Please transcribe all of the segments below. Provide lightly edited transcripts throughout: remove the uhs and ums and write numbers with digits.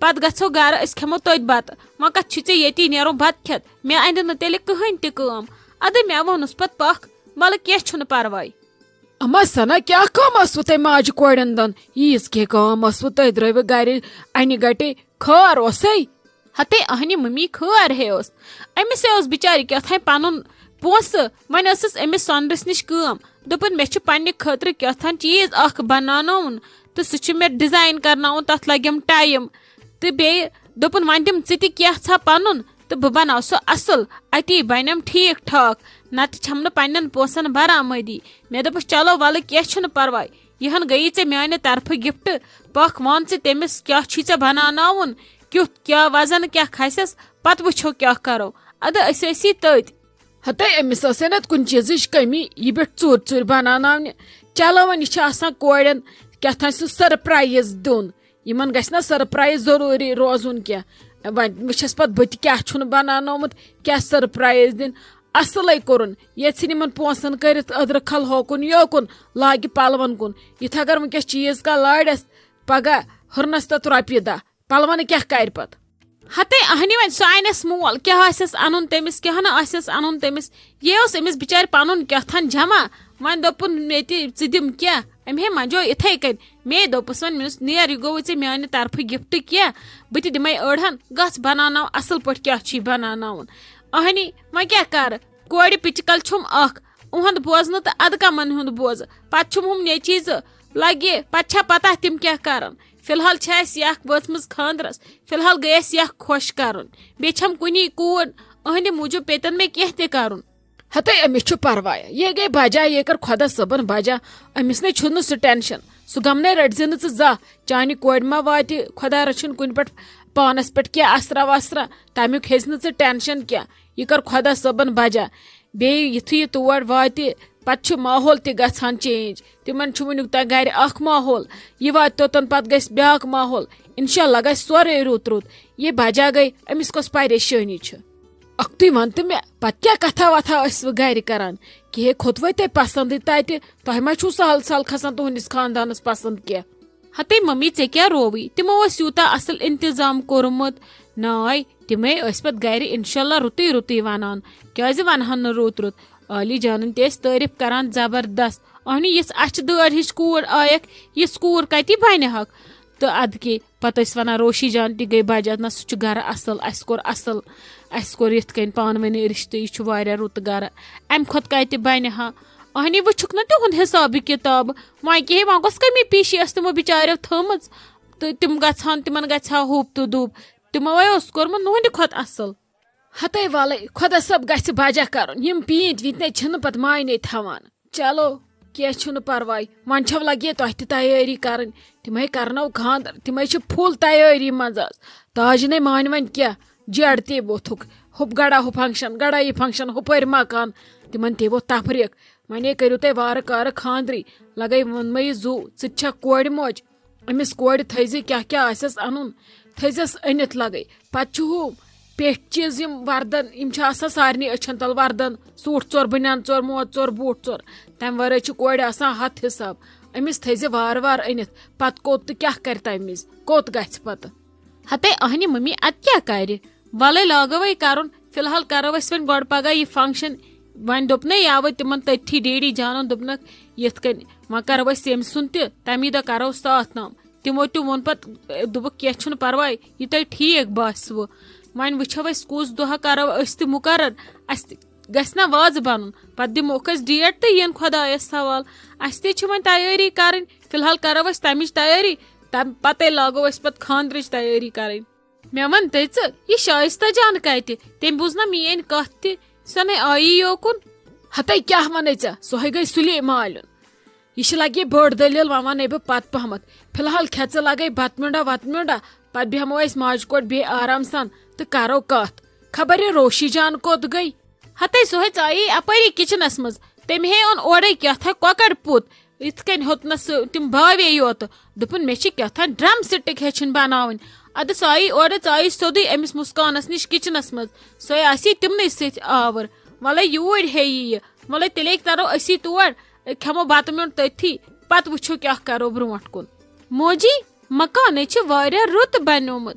پتہٕ گژھو گرٕ أسۍ کھٮ۪مو تٔتھۍ بتہٕ وۄنۍ کتھ چھُے ژےٚ ییٚتی نیرُن بتہٕ کھٮ۪تھ مےٚ اندِ نہٕ تیٚلہِ کٕہٕنۍ تہِ کٲم ادٕ مےٚ ووٚنُس پتہٕ پکھ وَلہٕ کینٛہہ چھُنہٕ پرواے. اما سنا کیٛاہ کٲم ٲسوٕ تۄہہِ ماجہِ کورٮ۪ن دۄن ییٖژ کینٛہہ کٲم ٲسوٕ تُہۍ درٛٲوٕ گرِ انہِ گٹے خٲر اوسے ہتے اہنہِ ممی خٲر ہے اوس أمِس ہے اوس بِچارِ کیٛاہتانۍ پنُن پونٛسہٕ وۄنۍ ٲسٕس أمِس سۄنرِس نِش کٲم دوٚپُن مےٚ چھُ پننہِ خٲطرٕ کیٛاہتانۍ چیٖز اکھ بناوناوُن تہٕ سُہ چھُ مےٚ ڈِزاین کرناوُن تتھ لگیم ٹایم تہٕ بیٚیہِ دوٚپُن وۄنۍ دِم ژٕ تہِ کینٛژھا پنُن تہٕ بہٕ بناو سُہ اصٕل اتی بنیم ٹھیٖک ٹھاک نتہٕ چھم نہٕ پننٮ۪ن پونٛسن برآمدی مےٚ دوٚپُس چلو وَلہٕ کینٛہہ چھُنہٕ پرواے یِہن گٔیی ژےٚ میانہِ طرفہٕ گفٹ پکھ وَن ژٕ تٔمِس کیٛاہ چھُے ژےٚ بناوناوُن کیُتھ کیٛاہ وزن کیٛاہ کھسٮ۪س پتہٕ وٕچھو کیٛاہ کرو ادٕ أسۍ ٲسی تٔتۍ. ہتے أمِس ٲس نتہٕ کُنہِ چیٖزٕچ کٔمی یہِ بیٹھ ژوٗرِ ژوٗرِ بناوناونہِ چلو وۄنۍ یہِ چھِ آسان کورٮ۪ن کیٛاہتانۍ سُہ سرپرایز دیُن یِمن گژھِ نا سرپرایز ضروٗری روزُن کینٛہہ وۄنۍ وٕچھس پتہٕ بہٕ تہِ کیٛاہ چھُنہٕ بناونومُت کیٛاہ سرپرایز دِنۍ اصلے کوٚرُن ییٚتہِ ژھٕنۍ یِمن پونٛسن کٔرِتھ أدرٕ کھل ہوکُن یوکُن لاگہِ پلون کُن یِتھ اگر وٕنکیٚس چیٖز کانٛہہ لارٮ۪س پگاہ ہُرنس تتھ رۄپیہِ دہ پلون کیٛاہ کرِ پتہٕ. ہتے اہنہِ وۄنۍ سُہ انٮ۪س مول کیٛاہ آسٮ۪س انُن تٔمِس کیٛاہ نہٕ آسٮ۪س انُن تٔمِس یہِ اوس أمِس بِچارِ پنُن کیٛاہتانۍ جمع وۄنۍ دوٚپُن مےٚ تہِ ژٕ دِم کینٛہہ أمۍ ہے منجو یِتھے کٔنۍ مے دوٚپُس وۄنۍ مےٚ نیر یہِ گوٚوُے ژےٚ میانہِ طرفہٕ گفٹ کینٛہہ بہٕ تہِ دِمے أڑہن گژھ بناوناو اصل پٲٹھۍ کیٛاہ چھُے بناوناوُن اہنی وۄنۍ کیٛاہ کرٕ کورِ پِچکل چھُم اکھ اُہُنٛد بوزنہٕ تہٕ ادٕ کمن ہُنٛد بوزٕ پتہٕ چھُم ہُم نیچی زٕ لگہِ پتہٕ چھا پتہ تِم کیٛاہ کرن فِلحال چھِ اسہِ یکھ وٲژمٕژ خاندرس فِلحال گٔے اسہِ یکھ خۄش کرُن بیٚیہِ چھم کُنی کوٗر أہنٛدِ موٗجوٗب پیٚتن مےٚ کینٛہہ تہِ کرُن. ہتے أمِس چھُ پرواے یہِ گٔے بجا یہِ کٔر خۄدا صٲبن بجا أمِس نے چھُنہٕ سُہ ٹینشن سُہ غمنے رٔٹزِ نہٕ ژٕ زانٛہہ چانہِ کورِ ما واتہِ خۄدا رٔچھِنۍ کُنہِ پٮ۪ٹھ پانس پٮ۪ٹھ کینٛہہ اثرا وسرا تمیُک ہیٚزِ نہٕ ژٕ ٹینشن کینٛہہ یہِ کٔر خۄدا صٲبن بجا بیٚیہِ یِتھُے یہِ تور واتہِ پتہٕ چھُ ماحول تہِ گژھان چینج تِمن چھُ وُنیُک تام گرِ اکھ ماحول یہِ واتہِ توٚتن پتہٕ گژھِ بیاکھ ماحول انشاءاللہ گژھِ سورُے رُت رُت یہِ بجا گٔے أمِس کۄس پریشٲنی چھِ. اکھتُے ون تہٕ مےٚ پتہٕ کیٛاہ کتھا وتھا ٲسوٕ گرِ کران کہِ کھوٚتوے تۄہہِ پسنٛدٕے تتہِ تۄہہِ ما چھُو سہل سہل کھسان تُہنٛدِس خاندانس پسنٛد کینٛہہ. ہتے ممی ژےٚ کیٛاہ رووٕے تِمو اوس یوٗتاہ اصل انتظام کوٚرمُت ناے تِمے ٲسۍ پتہٕ گرِ انشاءاللہ رُتُے رُتُے ونان کیٛازِ ونہن نہٕ رُت رُت عالی جانن تہِ ٲسۍ تعریٖف کران زبردست اہنی یِژھ اچھِ دٲر ہِش کوٗر آیکھ یِژھ کوٗر کتہِ بنہِ ہکھ تہٕ ادٕ کے پتہٕ ٲسۍ ونان روشی جان تہِ گٔے بجا نہ سُہ چھُ گرٕ اصل اسہِ کوٚر اصل اسہِ کوٚر یِتھ کٔنۍ پانہٕ ؤنۍ رِشتہٕ یہِ چھُ واریاہ رُت گرٕ امہِ کھۄتہٕ کتہِ بنہِ ہا اہنی وٕچھُکھ نہ تِہُنٛد حسابہٕ کِتابہٕ وۄنۍ کیٛاہ وۄنۍ گوٚژھ کمی پیٖشی ٲس تِمو بِچاریو تھٲمٕژ تہٕ تِم گژھان تِمن گژھِ ہا ہوٗب تہٕ دوٗب تِمو اوس کوٚرمُت نُہنٛدِ کھۄتہٕ اصل. ہتے والے خۄدا صٲب گژھِ بجا کرُن یِم پیٖنتۍ ویٖنتۍ چھِنہٕ پتہٕ ماینے تھاوان چلو کینٛہہ چھُنہٕ پرواے وۄنۍ چھو لگے تۄہہِ تہِ تیٲری کرٕنۍ تِمے کرنو خاندر تِمے چھِ فُل تیٲری منٛز آز تاجنٕے مانہِ وۄنۍ کیٛاہ جیڈ تے ووٚتھُکھ ہُپ گڑا ہُہ فنٛکشن گڑا یہِ فنٛکشن ہُپٲرۍ مکان تِمن تے ووٚتھ تفریٖق وۄنۍ کٔرِو تُہۍ وارٕ کارٕ خاندرٕے لگے ووٚنمے یہِ زُو ژٕ تہِ چھکھ کورِ موج أمِس کورِ تھٲیزِ کیٛاہ کیٛاہ آسٮ۪س انُن تھٲیزٮ۪س أنِتھ لگے پتہٕ چھُ ہُہ پیٹھ چیٖز یِم وردن یِم چھِ آسان سارنٕے أچھن تل وردن سوٗٹ ژور بنیان ژور موت ژور بوٗٹھ ژور تمہِ ورٲے چھِ کورِ آسان ہتھ حساب أمِس تھٲیزِ وارٕ وارٕ أنِتھ پتہٕ کوٚت تہٕ کیٛاہ کرِ تمہِ وِزِ کوٚت گژھِ پتہٕ. ہتے اہنہِ ممی ادٕ کیٛاہ کرِ ولے لاگوے کرُن فِلحال کرو أسۍ وۄنۍ گۄڈٕ پگاہ یہِ فنٛکشن وۄنۍ دوٚپ نَے یاوٕ تِمن تٔتھی ڈیڈی جانن دوٚپنکھ یِتھ کٔنۍ وۄنۍ کرو أسۍ ییٚمہِ سُنٛد تہِ تمی دۄہ کرو ساتھ نام تِمو تہِ ووٚن پتہٕ دوٚپُکھ کینٛہہ چھُنہٕ پرواے یہِ تۄہہِ ٹھیٖک باسوٕ وۄنۍ وٕچھو أسۍ کُس دۄہ کرو أسۍ تہِ مُقرر اسہِ تہِ گژھِ نا وازٕ بنُن پتہٕ دِموکھ أسۍ ڈیٹ تہٕ یِن خۄدایس حوال اسہِ تہِ چھِ وۄنۍ تیٲری کرٕنۍ فِلحال کرو أسۍ تمِچ تیٲری تمہِ پتے لاگو أسۍ پتہٕ خاندرٕچ تیٲری کرٕنۍ. مےٚ ون تہٕ ژٕ یہِ شایستہ جان کتہِ تٔمۍ بوٗز نا میٲنۍ کتھ تہِ سۄ نے آیی یوکُن. ہتے کیٛاہ ونے ژےٚ سۄے گٔے سُلے مالیُن یہِ چھِ لگے بٔڑ دٔلیٖل وۄنۍ ونے بہٕ پتہٕ پہمتھ فِلحال کھٮ۪ژٕ لگے بتہٕ میونڈا وتہٕ میونڈا پتہٕ بیہمو أسۍ ماجہِ کوٚٹ بیٚیہِ آرام سان تہٕ کرو کتھ خبر یہِ روشی جان کوٚت گٔے. ہتے سۄ ژایے اپٲری کچنس منٛز تٔمۍ ہے اوٚن اورے کیٛاہتانۍ کۄکر پوٗت یِتھ کٔنۍ ہیوٚتنس سُہ تِم باوے یوت دوٚپُن مےٚ چھِ کیٛاہتانۍ ڈرم سٹِک ہیٚچھِنۍ بناوٕنۍ ادٕ سۄ آیی اورٕ ژایہِ سیوٚدُے أمِس مُسکانس نِش کچنس منٛز سۄے آسی تِمنٕے سۭتۍ آور وَلے یوٗرۍ ہے یہِ وَلے تیٚلے ترو أسی تور کھٮ۪مو بتہٕ میوٚنڈ تٔتھی پتہٕ وٕچھو کیٛاہ کرو برونٛٹھ کُن. موجی مکانٕے چھُ واریاہ رُت بنیومُت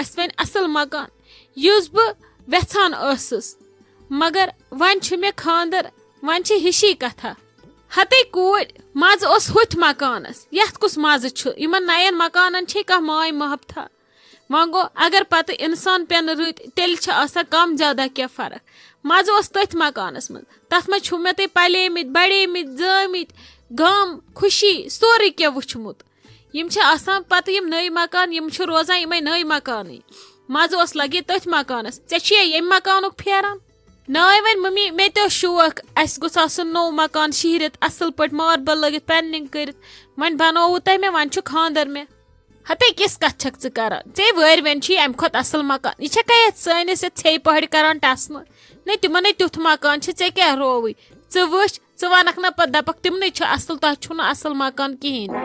اَسہِ وۄنۍ اَصٕل مکان یُس بہٕ وٮ۪ژھان ٲسٕس مگر وۄنۍ چھُ مےٚ خاندر وۄنۍ چھِ ہِشی کتھا ہتے کوٗرۍ مزٕ اوس ہُتھ مکانس یتھ کُس مزٕ چھُ یِمن نین مکانن چھے کانٛہہ ماے محبتھا وۄنۍ گوٚو اگر پتہٕ انسان پٮ۪نہٕ رٕتۍ تیٚلہِ چھِ آسان کم زیادہ کینٛہہ فرق مزٕ اوس تٔتھۍ مکانس منٛز تتھ منٛز چھُو مےٚ تُہۍ پلیمٕتۍ بڑیمٕتۍ زٲمٕتۍ غم خوشی سورُے کینٛہہ وٕچھمُت یِم چھِ آسان پتہٕ یِم نٔے مکان یِم چھِ روزان یِمے نٔے مکانٕے مزٕ اوس لگہِ تٔتھۍ مکانس ژےٚ چھُیا ییٚمہِ مکانُک پھیران ناے وۄنۍ ممی مےٚ تہِ اوس شوق اَسہِ گوٚژھ آسُن نوٚو مکان شیہرِتھ اصٕل پٲٹھۍ ماربل لٲگِتھ پینلنگ کٔرِتھ وۄنۍ بنووُ تۄہہِ مےٚ وۄنۍ چھُ خاندر مےٚ ہتے کِژھ کتھ چھکھ ژٕ کران ژے وٲرۍ وۄنۍ چھُے امہِ کھۄتہٕ اصٕل مکان یہِ چھکھا یتھ سٲنِس یتھ ژھیٚیہِ پہاڑِ کران ٹسنہٕ نہ تِمن ہے تیُتھ مکان چھُ ژےٚ کیٛاہ رووٕے ژٕ وٕچھ ژٕ ونکھ نہ پتہٕ دپکھ تِمنٕے چھُ اصٕل تۄہہِ چھُو نہٕ اصٕل مکان کہیٖنۍ